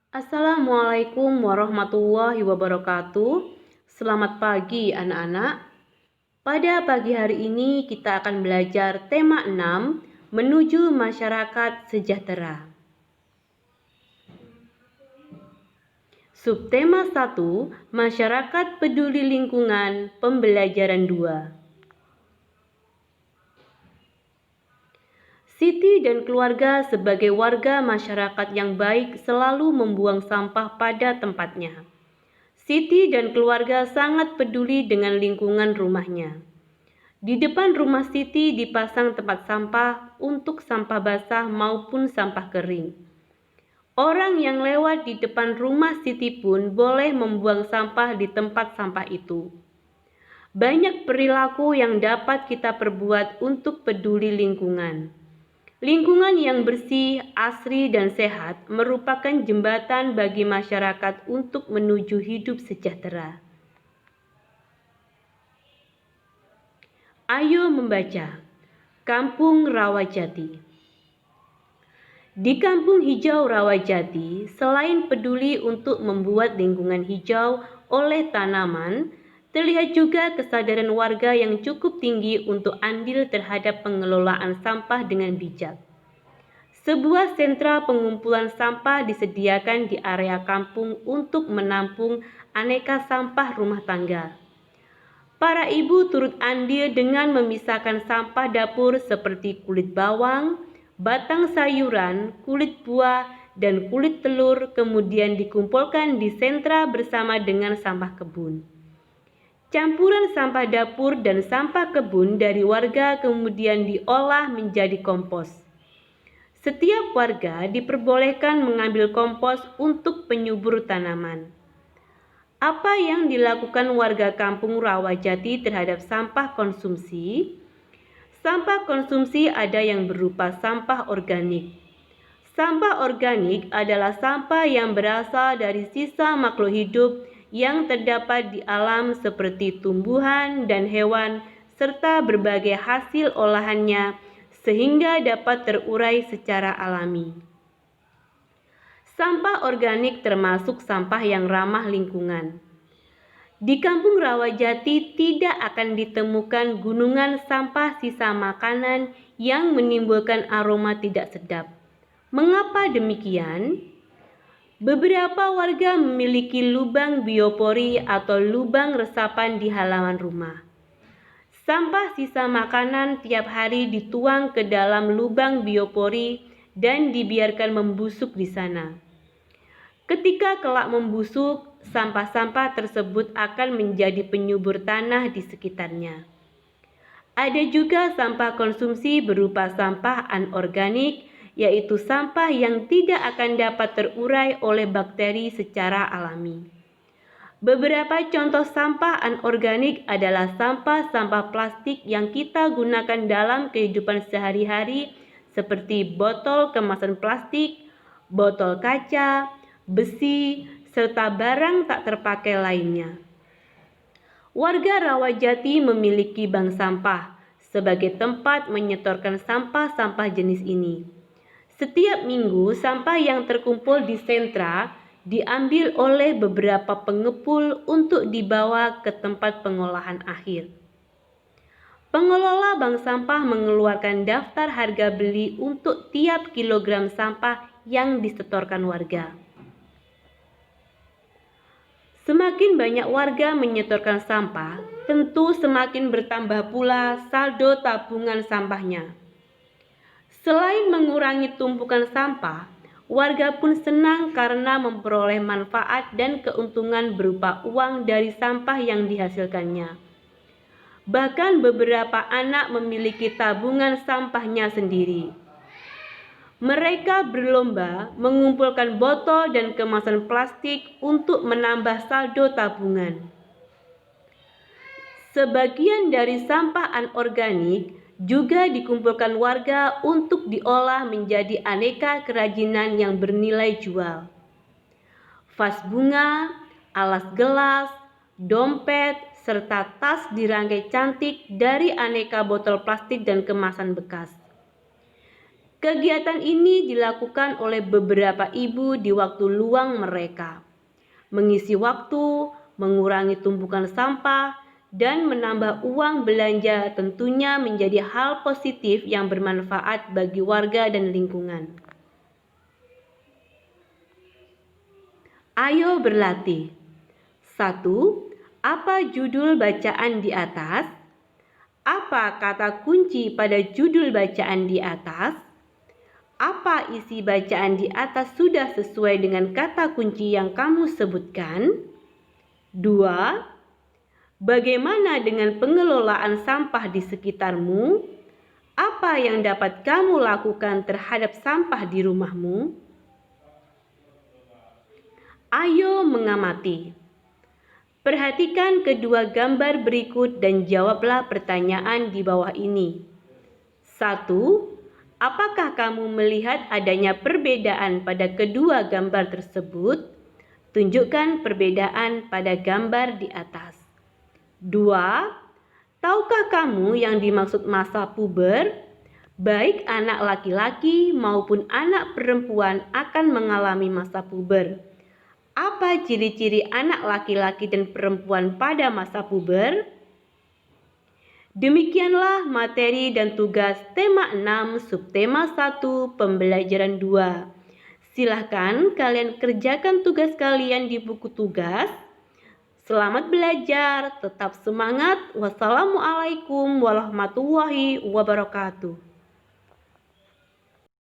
Assalamualaikum warahmatullahi wabarakatuh. Selamat pagi anak-anak. Pada pagi hari ini kita akan belajar tema 6, menuju masyarakat sejahtera. Subtema 1, masyarakat peduli lingkungan, pembelajaran 2. Siti dan keluarga sebagai warga masyarakat yang baik selalu membuang sampah pada tempatnya. Siti dan keluarga sangat peduli dengan lingkungan rumahnya. Di depan rumah Siti dipasang tempat sampah untuk sampah basah maupun sampah kering. Orang yang lewat di depan rumah Siti pun boleh membuang sampah di tempat sampah itu. Banyak perilaku yang dapat kita perbuat untuk peduli lingkungan. Lingkungan yang bersih, asri, dan sehat merupakan jembatan bagi masyarakat untuk menuju hidup sejahtera. Ayo membaca. Kampung Rawajati. Di Kampung Hijau Rawajati, selain peduli untuk membuat lingkungan hijau oleh tanaman, terlihat juga kesadaran warga yang cukup tinggi untuk andil terhadap pengelolaan sampah dengan bijak. Sebuah sentra pengumpulan sampah disediakan di area kampung untuk menampung aneka sampah rumah tangga. Para ibu turut andil dengan memisahkan sampah dapur seperti kulit bawang, batang sayuran, kulit buah, dan kulit telur, kemudian dikumpulkan di sentra bersama dengan sampah kebun. Campuran sampah dapur dan sampah kebun dari warga kemudian diolah menjadi kompos. Setiap warga diperbolehkan mengambil kompos untuk penyubur tanaman. Apa yang dilakukan warga Kampung Rawajati terhadap sampah konsumsi? Sampah konsumsi ada yang berupa sampah organik. Sampah organik adalah sampah yang berasal dari sisa makhluk hidup yang terdapat di alam seperti tumbuhan dan hewan serta berbagai hasil olahannya sehingga dapat terurai secara alami. Sampah organik termasuk sampah yang ramah lingkungan. Di Kampung Rawajati tidak akan ditemukan gunungan sampah sisa makanan yang menimbulkan aroma tidak sedap. Mengapa demikian? Beberapa warga memiliki lubang biopori atau lubang resapan di halaman rumah. Sampah sisa makanan tiap hari dituang ke dalam lubang biopori dan dibiarkan membusuk di sana. Ketika kelak membusuk, sampah-sampah tersebut akan menjadi penyubur tanah di sekitarnya. Ada juga sampah konsumsi berupa sampah anorganik, yaitu sampah yang tidak akan dapat terurai oleh bakteri secara alami. Beberapa contoh sampah anorganik adalah sampah-sampah plastik yang kita gunakan dalam kehidupan sehari-hari seperti botol kemasan plastik, botol kaca, besi, serta barang tak terpakai lainnya. Warga Rawajati memiliki bank sampah sebagai tempat menyetorkan sampah-sampah jenis ini. Setiap minggu, sampah yang terkumpul di sentra diambil oleh beberapa pengepul untuk dibawa ke tempat pengolahan akhir. Pengelola bank sampah mengeluarkan daftar harga beli untuk tiap kilogram sampah yang disetorkan warga. Semakin banyak warga menyetorkan sampah, tentu semakin bertambah pula saldo tabungan sampahnya. Selain mengurangi tumpukan sampah, warga pun senang karena memperoleh manfaat dan keuntungan berupa uang dari sampah yang dihasilkannya. Bahkan beberapa anak memiliki tabungan sampahnya sendiri. Mereka berlomba mengumpulkan botol dan kemasan plastik untuk menambah saldo tabungan. Sebagian dari sampah anorganik juga dikumpulkan warga untuk diolah menjadi aneka kerajinan yang bernilai jual. Vas bunga, alas gelas, dompet, serta tas dirangkai cantik dari aneka botol plastik dan kemasan bekas. Kegiatan ini dilakukan oleh beberapa ibu di waktu luang mereka, mengisi waktu, mengurangi tumpukan sampah, dan menambah uang belanja tentunya menjadi hal positif yang bermanfaat bagi warga dan lingkungan. Ayo berlatih. 1. Apa judul bacaan di atas? Apa kata kunci pada judul bacaan di atas? Apa isi bacaan di atas sudah sesuai dengan kata kunci yang kamu sebutkan? 2. Bagaimana dengan pengelolaan sampah di sekitarmu? Apa yang dapat kamu lakukan terhadap sampah di rumahmu? Ayo mengamati. Perhatikan kedua gambar berikut dan jawablah pertanyaan di bawah ini. 1. Apakah kamu melihat adanya perbedaan pada kedua gambar tersebut? Tunjukkan perbedaan pada gambar di atas. 2. Tahukah kamu yang dimaksud masa puber? Baik anak laki-laki maupun anak perempuan akan mengalami masa puber. Apa ciri-ciri anak laki-laki dan perempuan pada masa puber? Demikianlah materi dan tugas tema 6 subtema 1 pembelajaran 2. Silahkan kalian kerjakan tugas kalian di buku tugas. Selamat belajar, tetap semangat. Wassalamualaikum warahmatullahi wabarakatuh.